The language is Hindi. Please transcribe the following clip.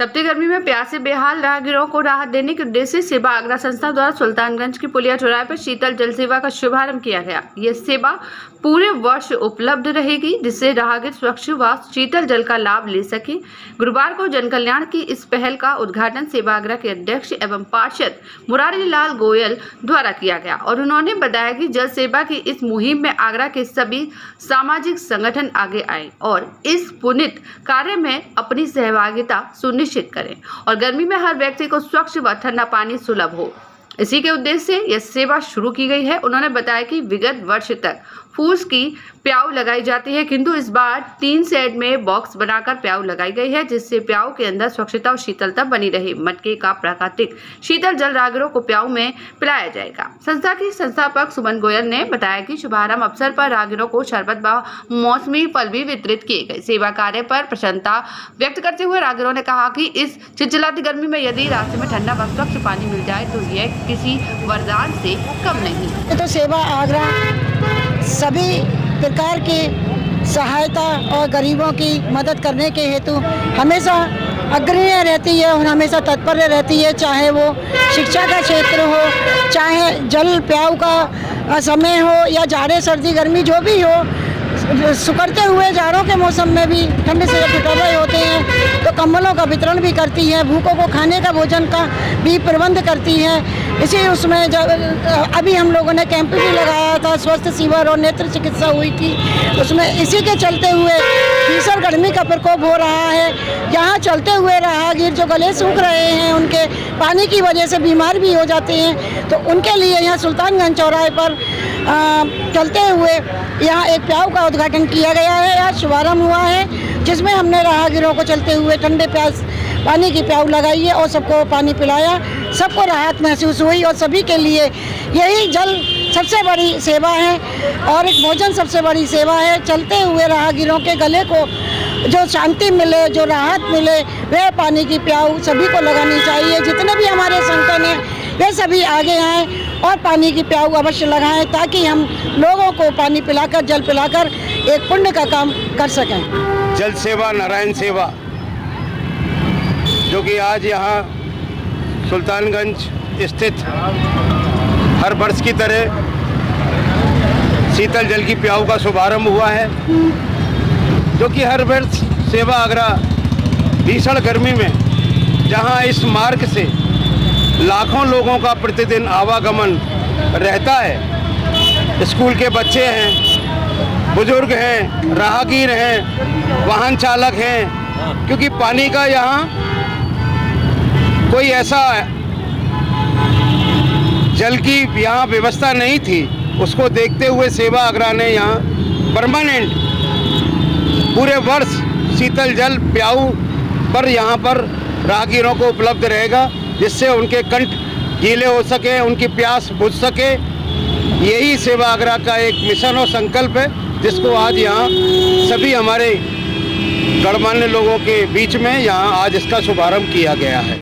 तपती गर्मी में प्यासे बेहाल राहगीरों को राहत देने के उद्देश्य से सेवा आगरा संस्था द्वारा सुल्तानगंज की पुलिया चौराहे पर शीतल जल सेवा का शुभारंभ किया गया। यह सेवा पूरे वर्ष उपलब्ध रहेगी, जिससे राहगीर स्वच्छ व शीतल जल का लाभ ले सके। गुरुवार को जन कल्याण की इस पहल का उद्घाटन सेवा आगरा के अध्यक्ष एवं पार्षद मुरारी लाल गोयल द्वारा किया गया और उन्होंने बताया कि जल सेवा की इस मुहिम में आगरा के सभी सामाजिक संगठन आगे आए और इस पुनीत कार्य में अपनी सहभागिता सुनिश्चित करें और गर्मी में हर व्यक्ति को स्वच्छ व ठंडा पानी सुलभ हो। इसी के उद्देश्य से यह सेवा शुरू की गई है। उन्होंने बताया कि विगत वर्ष तक फूस की प्याऊ लगाई जाती है, किंतु इस बार 3 सेट में बॉक्स बनाकर प्याऊ लगाई गई है, जिससे प्याऊ के अंदर स्वच्छता और शीतलता बनी रहे। मटके का प्राकृतिक शीतल जल राहगीरों को प्याऊ में पिलाया जाएगा। संस्था की संस्थापक सुमन गोयल ने बताया कि शुभारंभ अवसर पर राहगीरों को शरबत व मौसमी फल भी वितरित किए गए। सेवा कार्य पर प्रसन्नता व्यक्त करते हुए राहगीरों ने कहा कि इस चिलचिलाती गर्मी में यदि रास्ते में ठंडा व स्वच्छ पानी मिल जाए तो यह किसी वरदान से कम नहीं। तो सेवा आगरा सभी प्रकार की सहायता और गरीबों की मदद करने के हेतु हमेशा अग्रणी रहती है और हमेशा तत्पर रहती है, चाहे वो शिक्षा का क्षेत्र हो, चाहे जल प्याऊ का समय हो या जाड़े सर्दी गर्मी जो भी हो। सुकड़ते हुए जाड़ों के मौसम में भी ठंड से पिटा रहे होते हैं तो कंबलों का वितरण भी करती है, भूखों को खाने का भोजन का भी प्रबंध करती है। इसी उसमें जब अभी हम लोगों ने कैंप भी लगाया था, स्वस्थ शिविर और नेत्र चिकित्सा हुई थी, उसमें इसी के चलते हुए भीषण गर्मी का प्रकोप हो रहा है। यहाँ चलते हुए राहगीर जो गले सूख रहे हैं, उनके पानी की वजह से बीमार भी हो जाते हैं, तो उनके लिए यहाँ सुल्तानगंज चौराहे पर चलते हुए यहाँ एक प्याऊ का उद्घाटन किया गया है। आज शुभारंभ हुआ है, जिसमें हमने राहगीरों को चलते हुए ठंडे प्यास पानी की प्याऊ लगाई है और सबको पानी पिलाया। सबको राहत महसूस हुई और सभी के लिए यही जल सबसे बड़ी सेवा है और एक भोजन सबसे बड़ी सेवा है। चलते हुए राहगीरों के गले को जो शांति मिले, जो राहत मिले, वह पानी की प्याऊ सभी को लगानी चाहिए। जितने भी हमारे संगठन हैं वे सभी आगे आएँ और पानी की प्याऊ अवश्य लगाएं, ताकि हम लोगों को पानी पिलाकर, जल पिलाकर एक पुण्य का काम कर सकें। जल सेवा नारायण सेवा, जो कि आज यहाँ सुल्तानगंज स्थित हर वर्ष की तरह शीतल जल की प्याऊ का शुभारंभ हुआ है, जो कि हर वर्ष सेवा आगरा भीषण गर्मी में, जहाँ इस मार्ग से लाखों लोगों का प्रतिदिन आवागमन रहता है, स्कूल के बच्चे हैं, बुजुर्ग हैं, राहगीर हैं, वाहन चालक हैं, क्योंकि पानी का यहाँ कोई ऐसा जल की यहाँ व्यवस्था नहीं थी। उसको देखते हुए सेवा आगरा ने यहाँ परमानेंट पूरे वर्ष शीतल जल प्याऊ पर यहाँ पर राहगीरों को उपलब्ध रहेगा, जिससे उनके कंठ गीले हो सके, उनकी प्यास बुझ सके। यही सेवा आगरा का एक मिशन और संकल्प है, जिसको आज यहाँ सभी हमारे गणमान्य लोगों के बीच में यहाँ आज इसका शुभारंभ किया गया है।